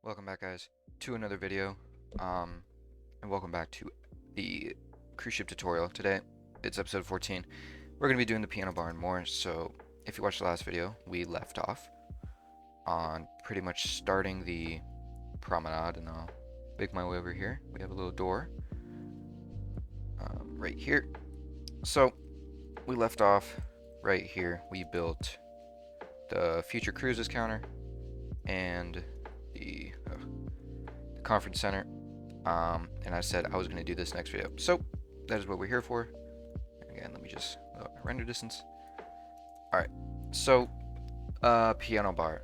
Welcome back, guys, to another video, and welcome back to the cruise ship tutorial. Today, it's episode 14. We're going to be doing the piano bar and more, so if you watched the last video, we left off on pretty much starting the promenade, and I'll make my way over here. We have a little door right here. So, we left off right here. We built the future cruises counter and the conference center, and I said I was going to do this next video, so that is what we're here for. Again, let me just load my render distance. Alright, so piano bar,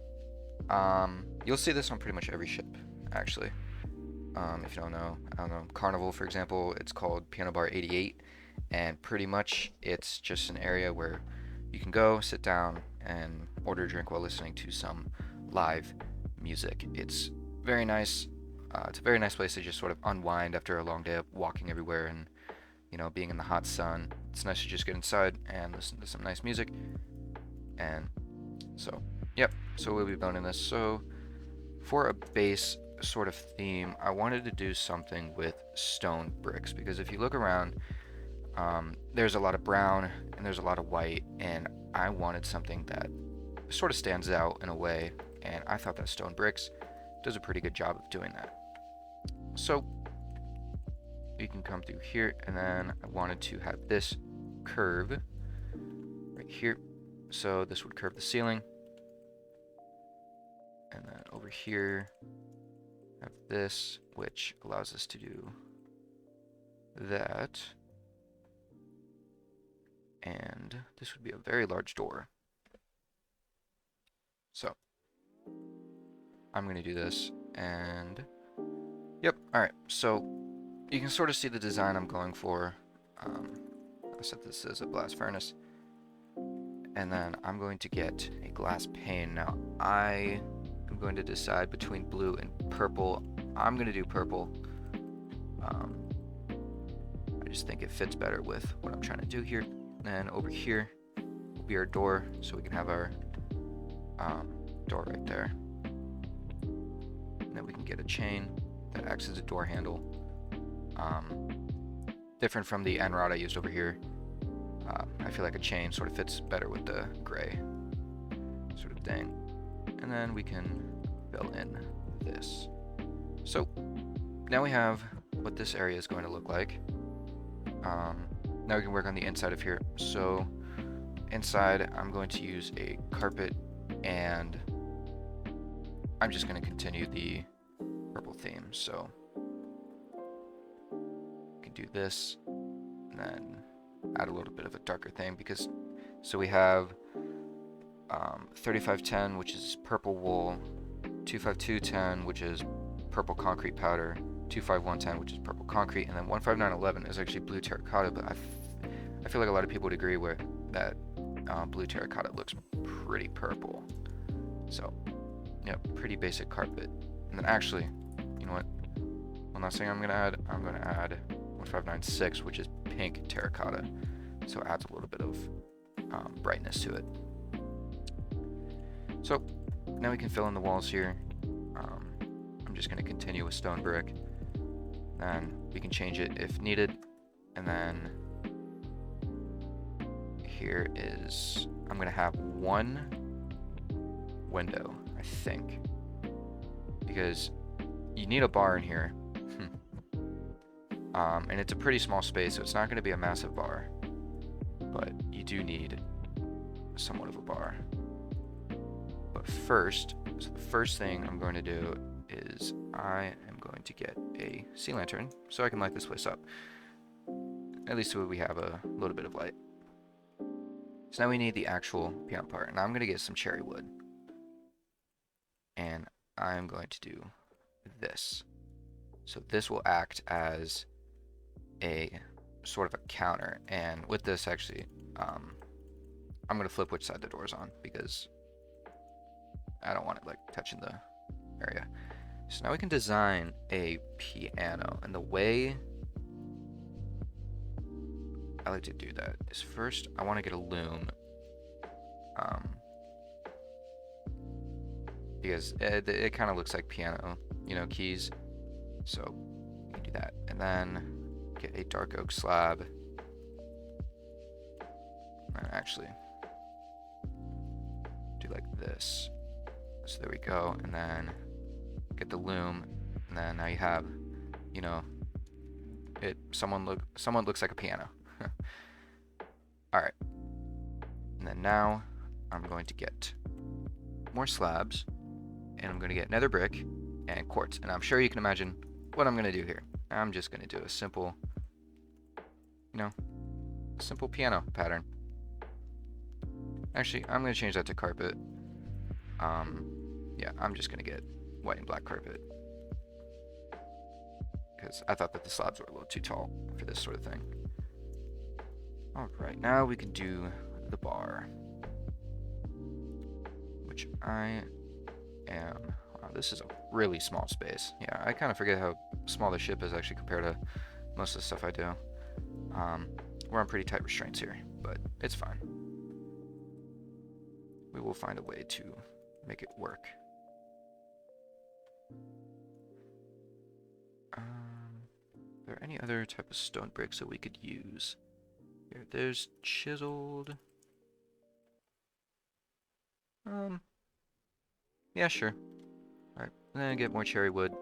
you'll see this on pretty much every ship, actually. If you don't know, I don't know, Carnival, for example, it's called Piano Bar 88, and pretty much it's just an area where you can go, sit down, and order a drink while listening to some live music. It's very nice. It's a very nice place to just sort of unwind after a long day of walking everywhere and, you know, being in the hot sun. It's nice to just get inside and listen to some nice music. And so, yep, so we'll be building this. So for a base sort of theme, I wanted to do something with stone bricks, because if you look around, there's a lot of brown and there's a lot of white, and I wanted something that sort of stands out in a way, and I thought that stone bricks does a pretty good job of doing that. So you can come through here, and then I wanted to have this curve right here, so this would curve the ceiling, and then over here have this, which allows us to do that, and this would be a very large door. So I'm going to do this, and yep, alright, so you can sort of see the design I'm going for. I set this as a blast furnace, and then I'm going to get a glass pane. Now I am going to decide between blue and purple. I'm going to do purple. I just think it fits better with what I'm trying to do here. And over here will be our door, so we can have our door right there. And then we can get a chain that acts as a door handle. Different from the end rod I used over here. I feel like a chain sort of fits better with the gray sort of thing. And then we can fill in this. So now we have what this area is going to look like. Now we can work on the inside of here. So inside, I'm going to use a carpet, and I'm just going to continue the purple theme. So we can do this, and then add a little bit of a darker thing, because so we have 3510, which is purple wool, 25210, which is purple concrete powder, 25110, which is purple concrete, and then 15911 is actually blue terracotta, but I feel like a lot of people would agree with that blue terracotta looks pretty purple. So, yeah, pretty basic carpet. And then actually, you know what? One last thing I'm going to add 1596, which is pink terracotta. So it adds a little bit of brightness to it. So now we can fill in the walls here. I'm just going to continue with stone brick. Then we can change it if needed. And then here is, I'm going to have one window, I think, because you need a bar in here. And it's a pretty small space, so it's not going to be a massive bar, but you do need somewhat of a bar. But first, so the first thing I'm going to do is I am going to get a sea lantern so I can light this place up. At least so we have a little bit of light. So now we need the actual piano part, and I'm going to get some cherry wood. And I'm going to do this. So this will act as a sort of a counter, and with this actually, I'm going to flip which side the door's on, because I don't want it like touching the area. So now we can design a piano, and the way I like to do that is first I want to get a loom, because it kind of looks like piano keys. So we can do that, and then get a dark oak slab. And actually, do like this. So there we go, and then get the loom, and then now you have, someone looks like a piano. All right, and then now I'm going to get more slabs, and I'm going to get nether brick and quartz, and I'm sure you can imagine what I'm going to do here. I'm just going to do a simple, simple piano pattern. Actually, I'm going to change that to carpet. Yeah, I'm just going to get white and black carpet, because I thought that the slabs were a little too tall for this sort of thing. Alright, now we can do the bar, which I am... Wow, this is a really small space. Yeah, I kind of forget how small the ship is actually compared to most of the stuff I do. We're on pretty tight restraints here, but it's fine. We will find a way to make it work. Are there any other type of stone bricks that we could use? Here, there's chiseled. Yeah, sure. Alright, and then get more cherry wood.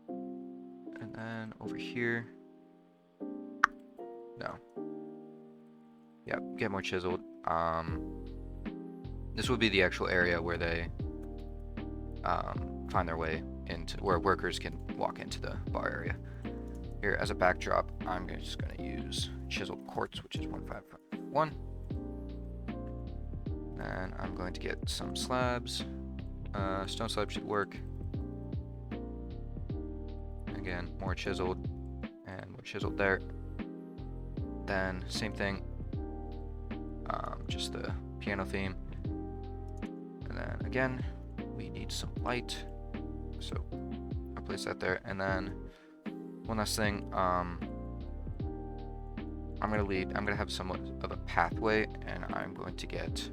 And then over here. No. Yeah, get more chiseled. This would be the actual area where they find their way into, where workers can walk into the bar area. Here, as a backdrop, I'm just going to use chiseled quartz, which is 1551. And I'm going to get some slabs. Stone slab should work. Again, more chiseled, and more chiseled there. Then, same thing, just the piano theme. And then, again, we need some light, so I'll place that there. And then, one last thing, I'm gonna have somewhat of a pathway, and I'm going to get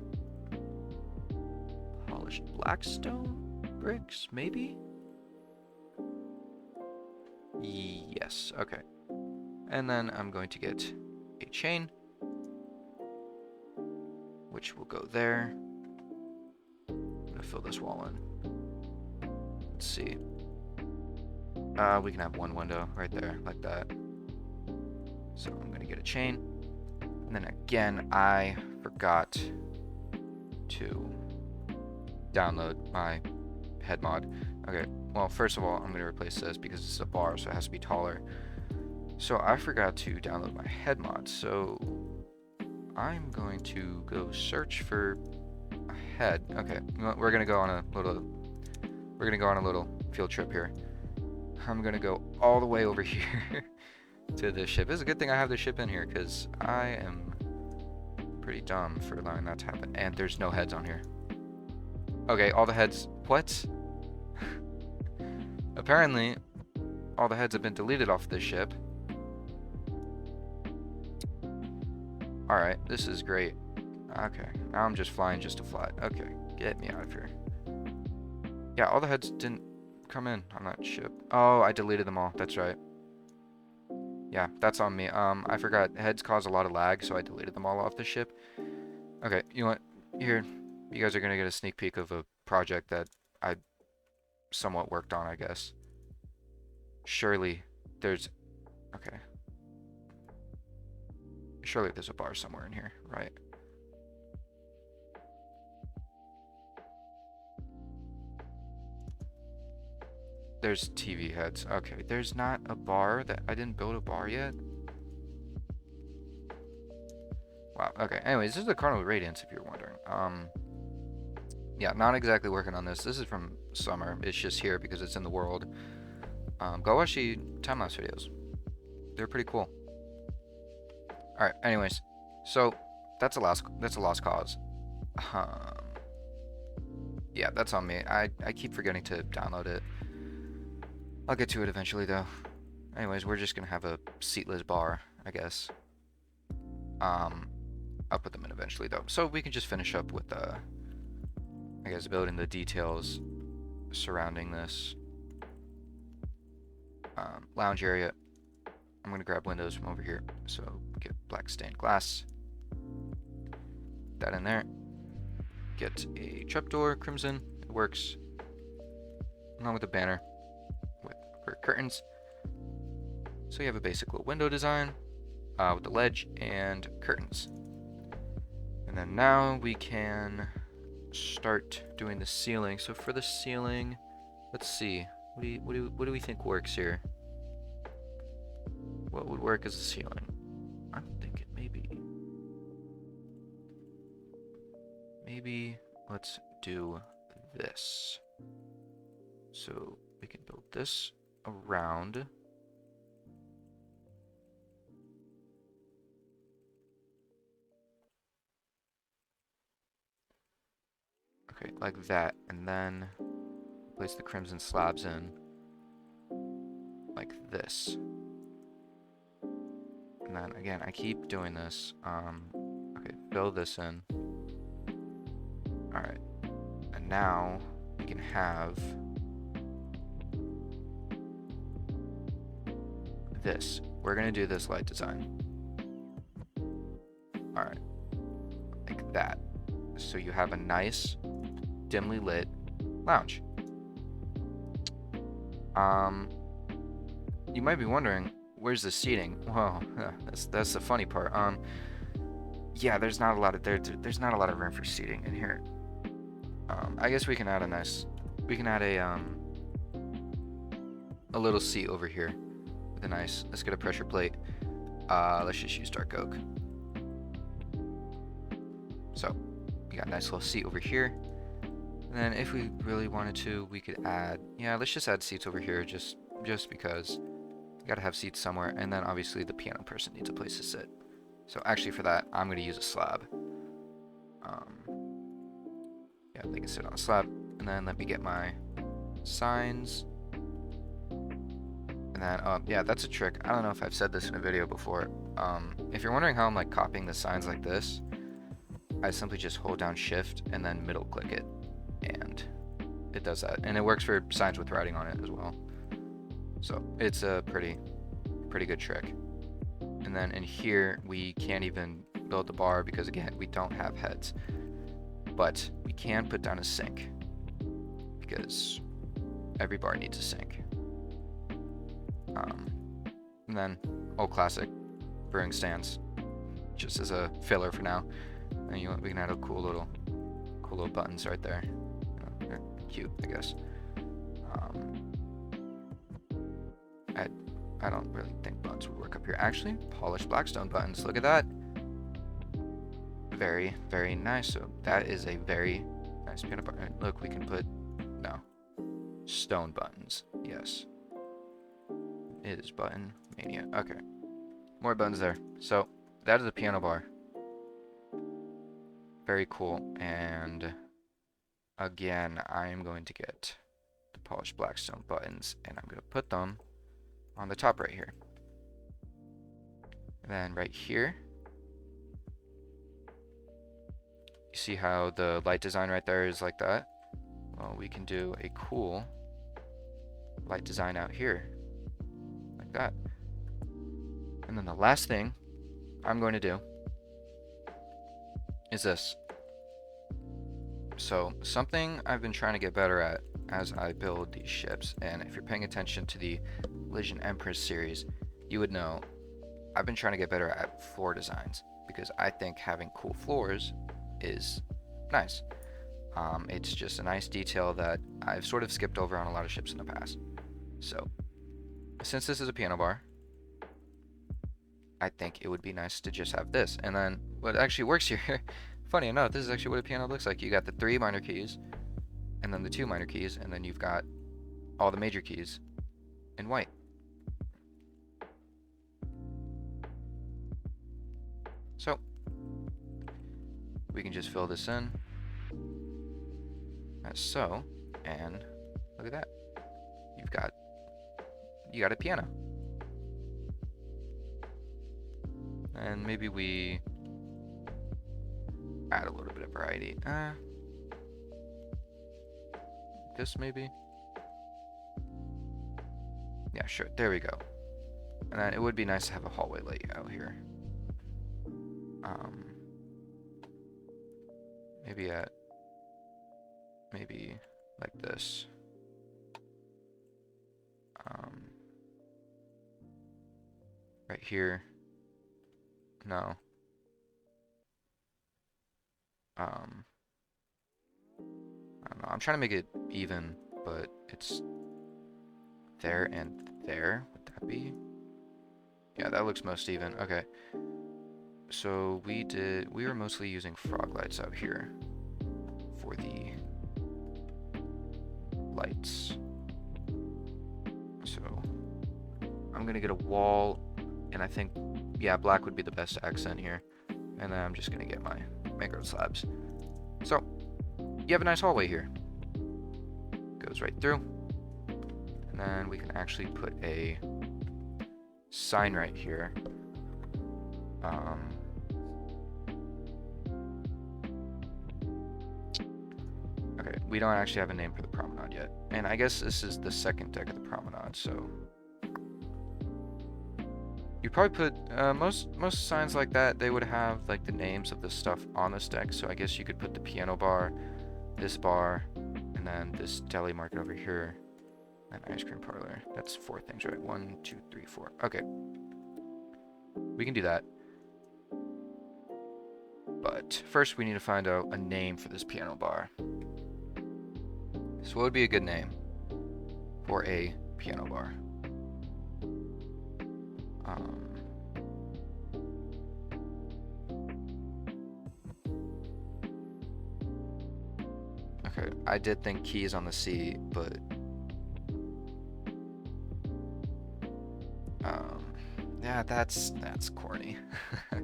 polished blackstone bricks, maybe? Yes, okay. And then I'm going to get a chain, which will go there. I'm gonna fill this wall in. Let's see. We can have one window right there, like that. So I'm gonna get a chain. And then again, I forgot to download my head mod. Okay, well, first of all, I'm gonna replace this because it's a bar, so it has to be taller. So I forgot to download my head mod, so I'm going to go search for a head. Okay, we're gonna go on a little field trip here. I'm gonna go all the way over here to this ship. It's a good thing I have this ship in here, because I am pretty dumb for allowing that to happen. And there's no heads on here. Okay, all the heads... What? Apparently, all the heads have been deleted off this ship. Alright, this is great. Okay, now I'm just flying just to fly. Okay, get me out of here. Yeah, all the heads didn't come in on that ship. Oh, I deleted them all. That's right. Yeah, that's on me. I forgot. Heads cause a lot of lag, so I deleted them all off the ship. Okay, you know what? Here, you guys are gonna get a sneak peek of a project that I somewhat worked on, I guess. Surely there's... Okay. Surely there's a bar somewhere in here, right? There's TV heads. Okay, there's not a bar that... I didn't build a bar yet? Wow, okay. Anyways, this is the Carnival Radiance, if you're wondering. Yeah, not exactly working on this. This is from summer. It's just here because it's in the world. Go watch the time-lapse videos. They're pretty cool. Alright, anyways. So, that's a lost cause. Yeah, that's on me. I keep forgetting to download it. I'll get to it eventually, though. Anyways, we're just gonna have a seatless bar, I guess. I'll put them in eventually, though. So we can just finish up with, I guess, building the details surrounding this lounge area. I'm gonna grab windows from over here, so get black stained glass. That in there. Get a trapdoor, crimson. It works. Along with a banner for curtains. So you have a basic little window design with the ledge and curtains. And then now we can start doing the ceiling. So for the ceiling, let's see. What do we think works here? What would work as a ceiling? I'm thinking maybe let's do this. So we can build this around. Okay, like that, and then place the crimson slabs in like this. And then again, I keep doing this. Okay, fill this in. Alright, and now we can have this. We're gonna do this light design. Alright, like that. So you have a nice, dimly lit lounge. You might be wondering, where's the seating? Well, that's the funny part. Yeah, there's not a lot of there's not a lot of room for seating in here. I guess we can add a little seat over here with a nice. Let's get a pressure plate. Let's just use dark oak. So we got a nice little seat over here. And then if we really wanted to, we could add. Yeah, let's just add seats over here, just because. You gotta have seats somewhere, and then obviously the piano person needs a place to sit. So actually for that, I'm gonna use a slab. Yeah, they can sit on a slab. And then let me get my signs. And then, yeah, that's a trick. I don't know if I've said this in a video before. If you're wondering how I'm like copying the signs like this, I simply just hold down Shift and then middle click it, and it does that. And it works for signs with writing on it as well. So it's a pretty good trick. And then in here, we can't even build the bar because again, we don't have heads. But we can put down a sink because every bar needs a sink. And then old classic brewing stands, just as a filler for now. And we can add a cool little buttons right there. They're cute, I guess. I don't really think buttons would work up here. Actually, polished blackstone buttons. Look at that. Very, very nice. So that is a very nice piano bar. And look, we can put stone buttons. Yes, it is button mania. Okay, more buttons there. So that is a piano bar. Very cool. And again, I am going to get the polished blackstone buttons, and I'm going to put them on the top right here. And then right here, you see how the light design right there is like that? Well, we can do a cool light design out here, like that. And then the last thing I'm going to do is this. So something I've been trying to get better at as I build these ships, and if you're paying attention to the Elysian Empress series, you would know I've been trying to get better at floor designs because I think having cool floors is nice. It's just a nice detail that I've sort of skipped over on a lot of ships in the past. So since this is a piano bar, I think it would be nice to just have this. And then what actually works here, funny enough, this is actually what a piano looks like. You got the 3 minor keys, and then the 2 minor keys, and then you've got all the major keys in white. So we can just fill this in as so, and look at that. You got a piano. And maybe we add a little bit of variety. this maybe? Yeah, sure. There we go. And then it would be nice to have a hallway layout here. Maybe like this. Right here. No. I don't know. I'm trying to make it even, but it's there and there. Would that be? Yeah, that looks most even. Okay. So we were mostly using frog lights out here for the lights. So I'm gonna get a wall, and I think, yeah, black would be the best accent here. And then I'm just gonna get my macro slabs. So you have a nice hallway here. Goes right through. And then we can actually put a sign right here. Okay, we don't actually have a name for the promenade yet. And I guess this is the second deck of the promenade, so you probably put most signs like that, they would have like the names of the stuff on this deck. So I guess you could put the piano bar, this bar, and then this deli market over here, and ice cream parlor. That's 4 things, right? 1, 2, 3, 4. Okay, we can do that. But first we need to find out a name for this piano bar. So what would be a good name for a piano bar? Okay, I did think keys on the C, but yeah, that's corny. I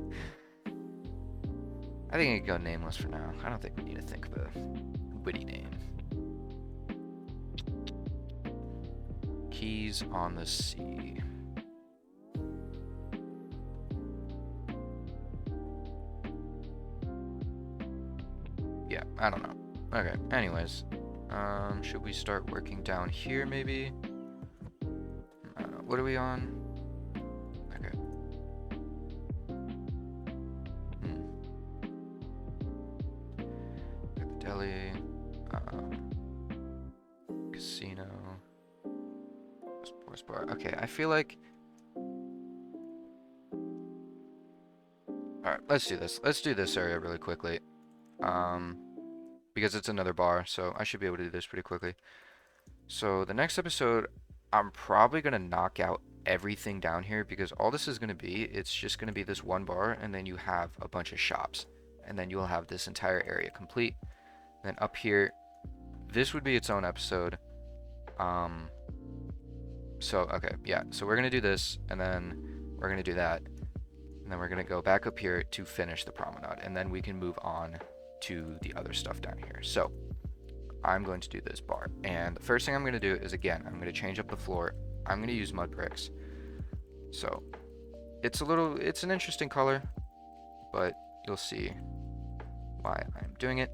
think it could go nameless for now. I don't think we need to think of a witty name. Keys on the C. Yeah, I don't know. Okay, anyways. Should we start working down here maybe? I don't know. What are we on? Okay. Got the deli. Casino. Sports bar. Okay, I feel like... Alright, let's do this. Let's do this area really quickly. Because it's another bar, so I should be able to do this pretty quickly. So the next episode, I'm probably going to knock out everything down here, because all this is going to be, it's just going to be this one bar, and then you have a bunch of shops, and then you'll have this entire area complete. Then up here, this would be its own episode. So okay, yeah, so we're going to do this, and then we're going to do that, and then we're going to go back up here to finish the promenade, and then we can move on to the other stuff down here. So I'm going to do this bar, and the first thing I'm going to do is, again, I'm going to change up the floor. I'm going to use mud bricks. So it's an interesting color, but you'll see why I'm doing it.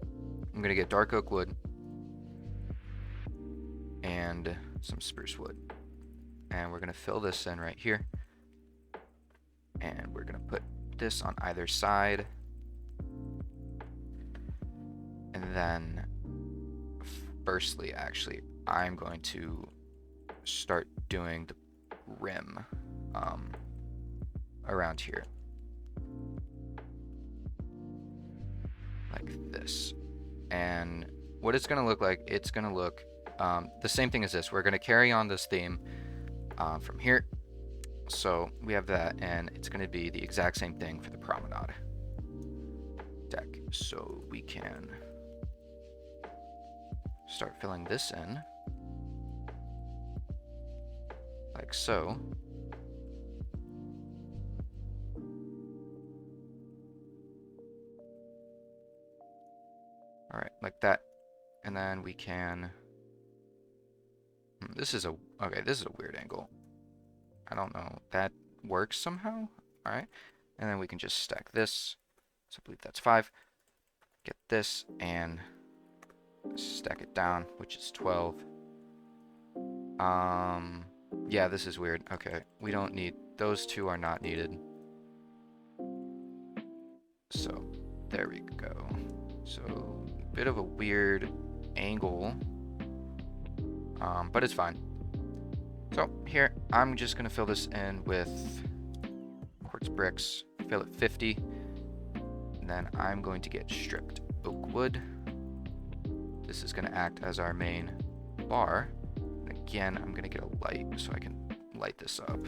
I'm going to get dark oak wood and some spruce wood, and we're going to fill this in right here, and we're going to put this on either side. And then, firstly, actually, I'm going to start doing the rim around here. Like this. And what it's going to look like, it's going to look the same thing as this. We're going to carry on this theme from here. So we have that, and it's going to be the exact same thing for the promenade deck. So we can start filling this in, like so. Alright, like that. And then we can... This is a weird angle. I don't know. That works somehow? Alright. And then we can just stack this. So I believe that's 5. Get this, and stack it down, which is 12. Yeah, this is weird. Okay, we don't need, those two are not needed. So, there we go. So, a bit of a weird angle, but it's fine. So, here, I'm just gonna fill this in with quartz bricks, fill it 50, and then I'm going to get stripped oak wood. This is gonna act as our main bar. Again, I'm gonna get a light so I can light this up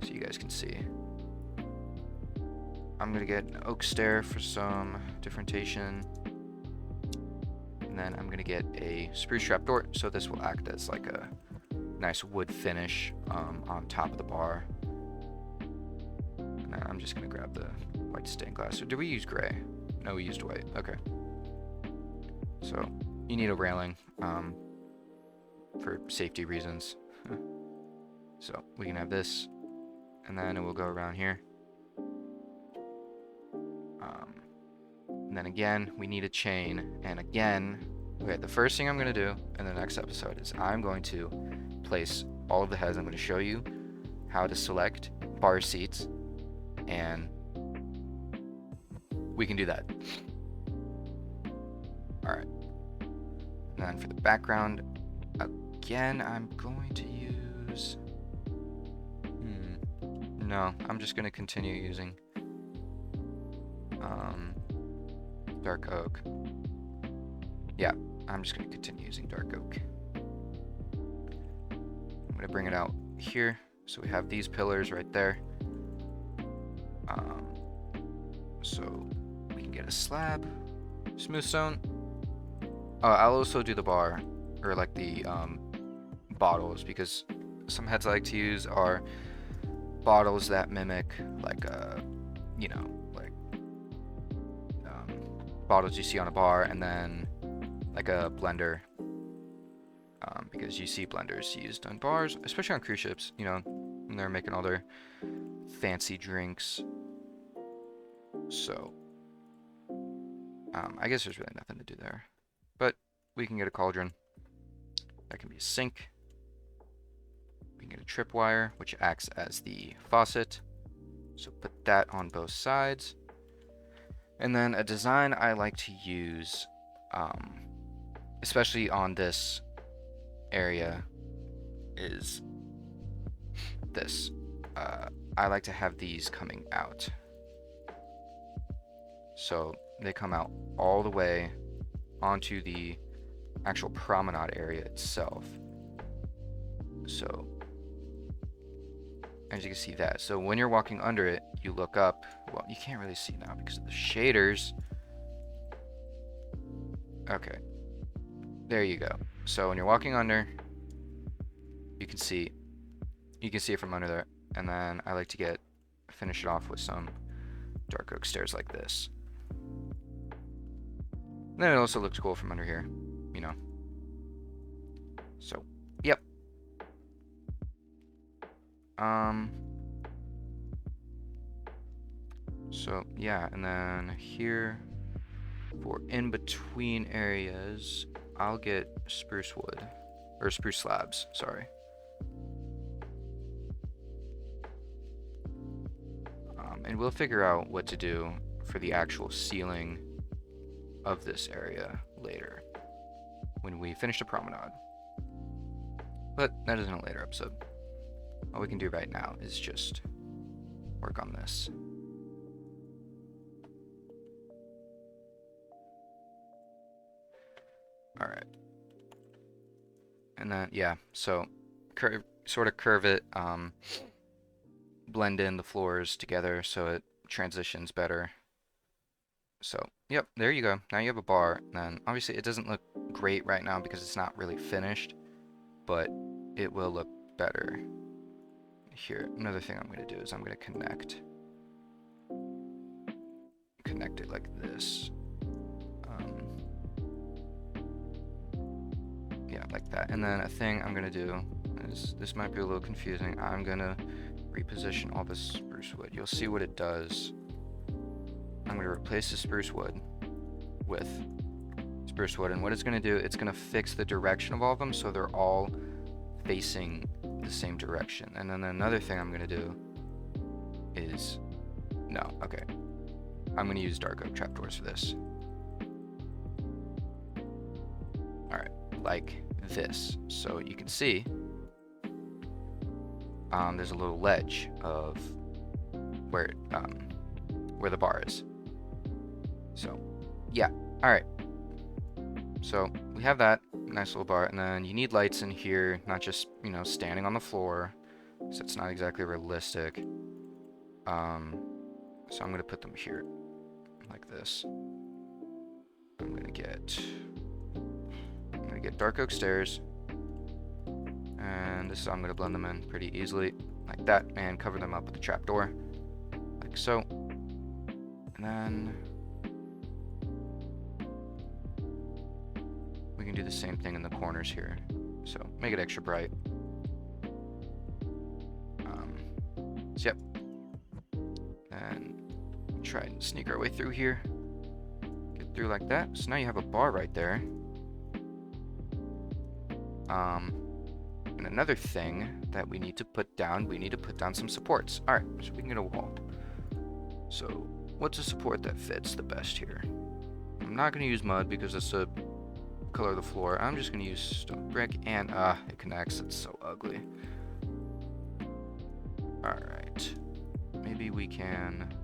so you guys can see. I'm gonna get an oak stair for some differentiation, and then I'm gonna get a spruce trapdoor, so this will act as like a nice wood finish on top of the bar. And then I'm just gonna grab the white stained glass. So did we use gray? No, we used white. Okay. So you need a railing for safety reasons. So we can have this, and then it will go around here. And then again, we need a chain. And again, okay, the first thing I'm going to do in the next episode is I'm going to place all of the heads. I'm going to show you how to select bar seats, and we can do that. All right. And then for the background, again, I'm going to use... No, I'm just going to continue using dark oak. Yeah, I'm just going to continue using dark oak. I'm going to bring it out here. So we have these pillars right there. So we can get a slab. Smooth stone. I'll also do the bar, or like the bottles, because some heads I like to use are bottles that mimic like you know, like bottles you see on a bar, and then like a blender, because you see blenders used on bars, especially on cruise ships, you know, when they're making all their fancy drinks. So I guess there's really nothing to do there, but we can get a cauldron. That can be a sink. We can get a tripwire, which acts as the faucet. So put that on both sides. And then a design I like to use, especially on this area, is this. I like to have these coming out. So they come out all the way onto the actual promenade area itself. So as you can see that. So when you're walking under it, you look up. Well, you can't really see now because of the shaders. Okay. There you go. So when you're walking under, you can see it from under there. And then I like to finish it off with some dark oak stairs like this. And then it also looks cool from under here, you know. So, yep. So yeah, and then here for in between areas, I'll get spruce wood, or spruce slabs, sorry. And we'll figure out what to do for the actual ceiling of this area later when we finish the promenade. But that is in a later episode. All we can do right now is just work on this. Alright. And then, yeah, so sort of curve it, blend in the floors together so it transitions better. So, yep, there you go. Now you have a bar. And then, obviously, it doesn't look great right now because it's not really finished, but it will look better. Here, another thing I'm going to do is I'm going to connect it like this. Yeah, like that. And then a thing I'm going to do is, this might be a little confusing, I'm going to reposition all the spruce wood. You'll see what it does. I'm going to replace the spruce wood with spruce wood, and what it's going to do, it's going to fix the direction of all of them so they're all facing the same direction. And then another thing I'm going to do is, no, okay, I'm going to use dark oak trapdoors for this. Alright, like this. So you can see there's a little ledge of where the bar is. So yeah, alright. So we have that nice little bar, and then you need lights in here, not just, you know, standing on the floor, so it's not exactly realistic. So I'm gonna put them here, like this. I'm gonna get dark oak stairs, and this is how I'm gonna blend them in pretty easily, like that, and cover them up with the trapdoor, like so. And then we can do the same thing in the corners here. So make it extra bright. So yep. And try and sneak our way through here. Get through like that. So now you have a bar right there. And another thing that we need to put down, some supports. Alright, so we can get a wall. So what's a support that fits the best here? I'm not going to use mud because it's the color of the floor. I'm just going to use stone brick, and it connects. It's so ugly. Alright. Maybe we can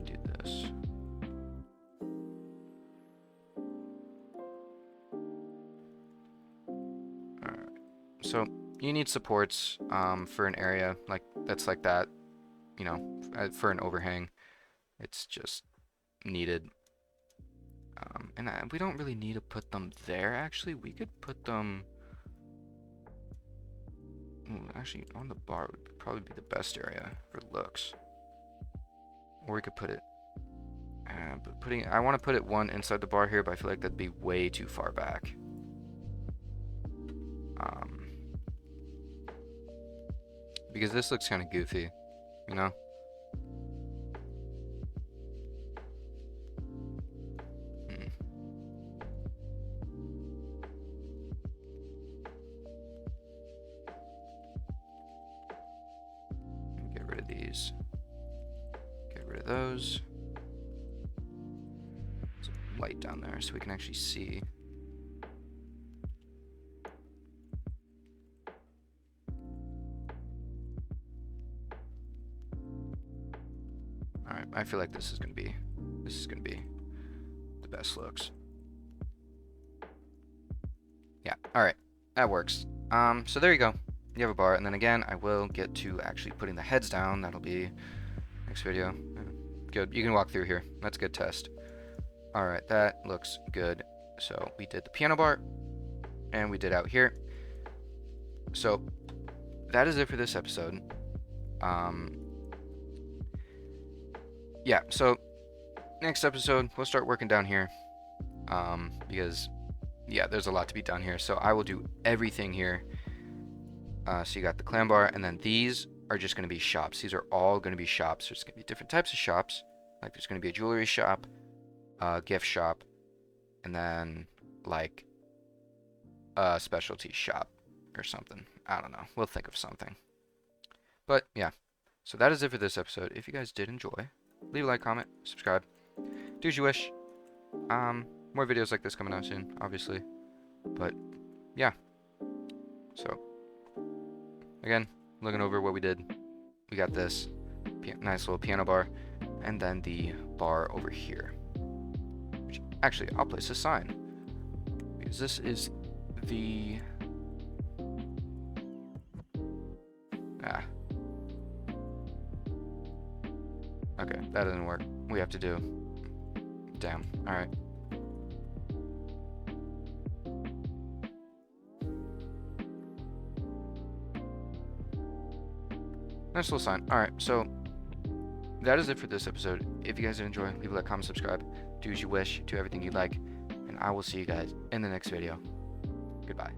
do this. Alright. So you need supports for an area that's like that, you know, for an overhang. It's just needed. And we don't really need to put them there, actually. We could put them... actually, on the bar would probably be the best area for looks. Or we could put it... I want to put it one inside the bar here, but I feel like that'd be way too far back. Because this looks kind of goofy, you know? Get rid of these. Get rid of those. There's a light down there so we can actually see. Alright, I feel like this is gonna be the best looks. Yeah, alright, that works. So there you go. You have a bar, and then again, I will get to actually putting the heads down. That'll be next video. Good, you can walk through here. That's a good test. Alright, that looks good. So we did the piano bar, and we did out here. So that is it for this episode. Yeah, so next episode, we'll start working down here. Because, yeah, there's a lot to be done here. So I will do everything here. So you got the clam bar, and then these are just going to be shops. These are all going to be shops. There's going to be different types of shops. Like there's going to be a jewelry shop, a gift shop, and then like a specialty shop or something. I don't know. We'll think of something. But yeah, so that is it for this episode. If you guys did enjoy, leave a like, comment, subscribe. Do as you wish. More videos like this coming out soon, obviously. But yeah. So again, looking over what we did. We got this nice little piano bar, and then the bar over here. Which, actually, I'll place a sign, because this is the... Okay, that doesn't work. We have to do... Damn, alright. Nice little sign. Alright, so that is it for this episode. If you guys did enjoy, leave a like, comment, subscribe. Do as you wish, do everything you like, and I will see you guys in the next video. Goodbye.